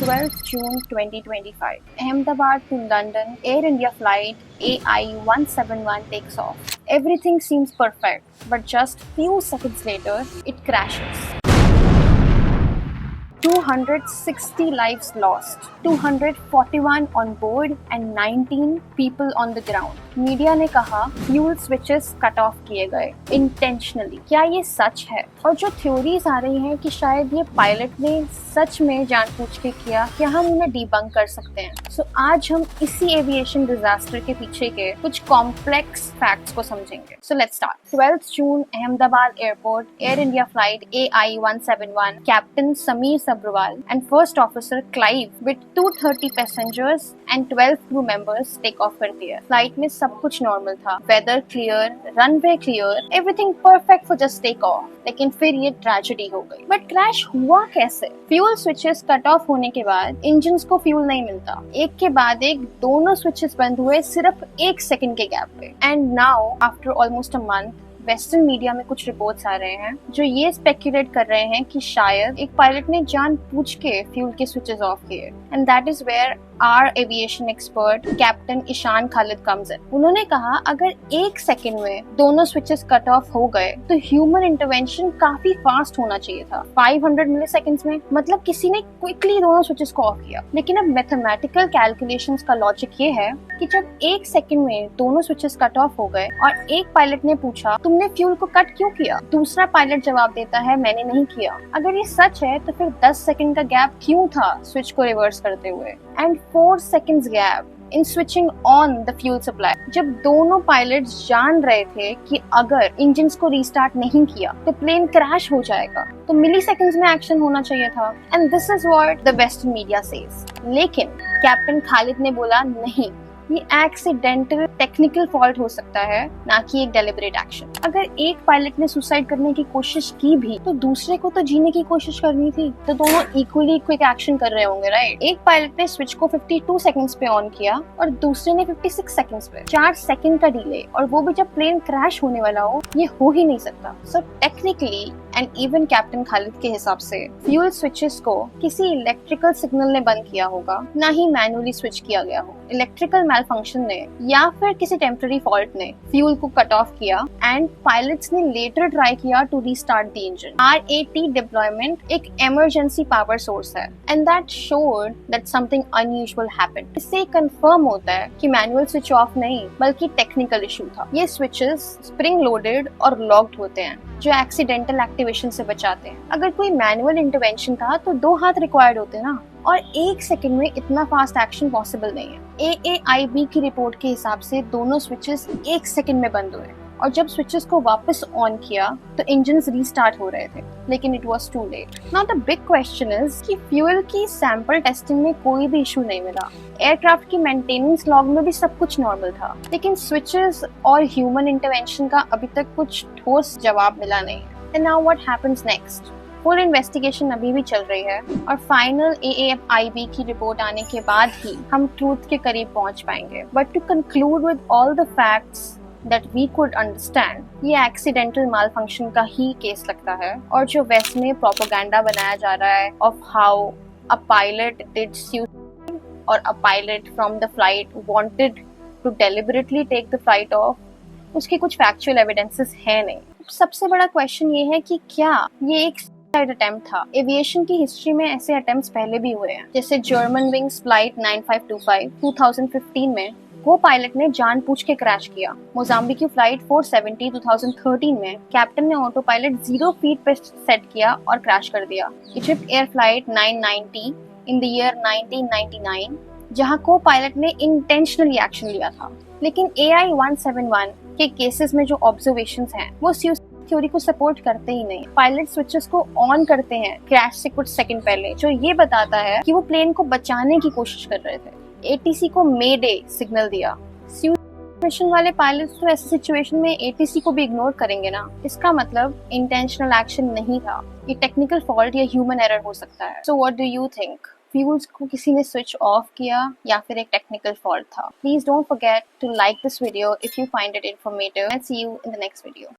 12th June 2025. Ahmedabad to London, Air India flight AI-171 takes off. Everything seems perfect, but just few seconds later, it crashes. 260 lives lost, 241 on board and 19 people on the ground. Media ने कहा fuel switches cut off किए गए intentionally. क्या ये सच है? और जो theories आ रही हैं कि शायद ये पायलट ने सच में जानबूझ के किया, क्या हम उन्हें डिबंक कर सकते हैं? सो आज हम इसी एविएशन डिजास्टर के पीछे के कुछ कॉम्प्लेक्स फैक्ट्स को समझेंगे। So let's start. 12th June, Ahmedabad airport, air India flight AI-171, captain Sameer Sabrawal and first officer Clive with 230 passengers and 12 crew members take off करती है। फ्लाइट में सब कुछ नॉर्मल था, weather clear, runway clear, everything perfect for just take off. लेकिन फिर ये tragedy हो गई। बट क्रैश हुआ कैसे? फ्यूल स्विचेस कट ऑफ होने के बाद इंजन्स को फ्यूल नहीं मिलता। एक के बाद एक दोनों स्विचेस बंद हुए सिर्फ 1 सेकंड के गैप पे। And now after almost a month western media में कुछ रिपोर्ट्स आ रहे हैं जो ये स्पेक्यूलेट कर रहे हैं कि शायद एक पायलट ने जानबूझ के फ्यूल के स्विचेस ऑफ किए। And that is where our aviation expert captain Ishaan Khalid comes in. उन्होंने कहा अगर 1 सेकंड में दोनों स्विचेस कट ऑफ हो गए तो ह्यूमन इंटरवेंशन काफी फास्ट होना चाहिए था। 500 मिलीसेकंड्स में, मतलब किसी ने क्विकली दोनों स्विचेस को ऑफ किया। लेकिन अब मैथमेटिकल कैलकुलेशंस का लॉजिक ये है कि जब 1 सेकंड में दोनों स्विचेस कट ऑफ हो गए और एक पायलट ने पूछा तुमने फ्यूल को कट क्यों किया, दूसरा पायलट जवाब देता है मैंने नहीं किया। अगर ये सच है तो फिर 10 सेकंड का गैप क्यों था स्विच को रिवर्स करते हुए? And 4 seconds gap in switching on the fuel supply, जब दोनों पायलट्स जान रहे थे कि अगर इंजन्स को रीस्टार्ट नहीं किया तो प्लेन क्रैश हो जाएगा, तो मिली सेकेंड्स में एक्शन होना चाहिए था। And this is what the western media says. लेकिन कैप्टन खालिद ने बोला नहीं, ये एक्सीडेंटल टेक्निकल फॉल्ट हो सकता है, ना कि एक डेलिबरेट एक्शन। अगर एक पायलट ने सुसाइड करने की कोशिश की भी तो दूसरे को तो जीने की कोशिश करनी थी, तो दोनों इक्वली क्विक एक्शन कर रहे होंगे, राइट? एक पायलट ने स्विच को 52 सेकंड्स पे ऑन किया और दूसरे ने 56 सेकंड्स पे। 4 सेकंड का डिले, और वो भी जब प्लेन क्रैश होने वाला हो, ये हो ही नहीं सकता। So technically and even captain Khalid के हिसाब से फ्यूल स्विचेस को किसी इलेक्ट्रिकल सिग्नल ने बंद किया होगा, ना ही मैनुअली स्विच किया गया हो। इलेक्ट्रिकल मैलफंक्शन ने या फिर किसी टेम्पररी फॉल्ट ने फ्यूल को कट ऑफ किया एंड पायलट्स ने लेटर ट्राई किया to restart the engine. RAT deployment एक इमरजेंसी पावर सोर्स है and that showed that something unusual happened. इससे कंफर्म होता है कि मैनुअल स्विच ऑफ नहीं बल्कि टेक्निकल इशू था। ये स्विचेस स्प्रिंग लोडेड और लॉक्ड होते हैं जो एक्सीडेंटल एक्टिवेशन से बचाते हैं। अगर कोई मैनुअल इंटरवेंशन था तो 2 हाथ रिक्वायर्ड होते ना, और 1 सेकंड में इतना फास्ट एक्शन पॉसिबल नहीं है। AAIB की रिपोर्ट के हिसाब से दोनों स्विचेस 1 सेकंड में बंद हुए और जब स्विचेस को वापस ऑन किया तो इंजन्स रीस्टार्ट हो रहे थे, लेकिन it was too late. Now the big question is कि फ्यूल की सैंपल टेस्टिंग में कोई भी इशू नहीं मिला। एयरक्राफ्ट की मेंटेनेंस लॉग में भी सब कुछ नॉर्मल था, लेकिन स्विचेस और ह्यूमन इंटरवेंशन का अभी तक कुछ ठोस जवाब मिला नहीं। And now what happens next? Full investigation अभी भी चल रही है और फाइनल AAIB की रिपोर्ट आने के बाद ही हम ट्रूथ के करीब पहुंच पाएंगे। But to conclude with all the facts that we could understand, ये एक्सीडेंटल मालफंक्शन का ही केस लगता है। और जो वेस्ट में प्रोपेगेंडा बनाया जा रहा है of how a pilot did suicide or a pilot from the flight wanted to deliberately take the flight off, उसके कुछ फैक्चुअल एविडेंसेस है नहीं। सबसे बड़ा क्वेश्चन ये है कि क्या ये एक सुसाइड अटेम्प्ट था? एविएशन की हिस्ट्री में ऐसे अटेम्प्ट्स पहले भी हुए हैं, जैसे जर्मन विंग्स फ्लाइट 9525 2015 में वो पायलट ने जानबूझ के क्रैश किया। मोजाम्बिक की फ्लाइट 470 2013 में कैप्टन ने ऑटो पायलट 0 फीट पे सेट किया और क्रैश कर दिया। Egypt air flight 990 in the year 1999 जहां को पायलट ने इंटेंशनली एक्शन लिया था। लेकिन AI-171 के केसेस में जो ऑब्जर्वेशंस हैं वो थ्योरी को सपोर्ट करते ही नहीं। पायलट स्विचेस को ऑन करते हैं क्रैश से कुछ सेकंड पहले, जो ये बताता है कि वो प्लेन को बचाने की कोशिश कर रहे थे। ATC को मेडे सिग्नल दिया। मिशन वाले पायलट्स तो ऐसी सिचुएशन में ATC को भी इग्नोर करेंगे ना, इसका मतलब इंटेंशनल एक्शन नहीं था, ये टेक्निकल फॉल्ट या ह्यूमन एरर हो सकता है। So what do you think? Fuels को किसी ने स्विच ऑफ किया या फिर एक टेक्निकल फॉल्ट था? Please don't forget to like this video if you find it informative and see you in the next video.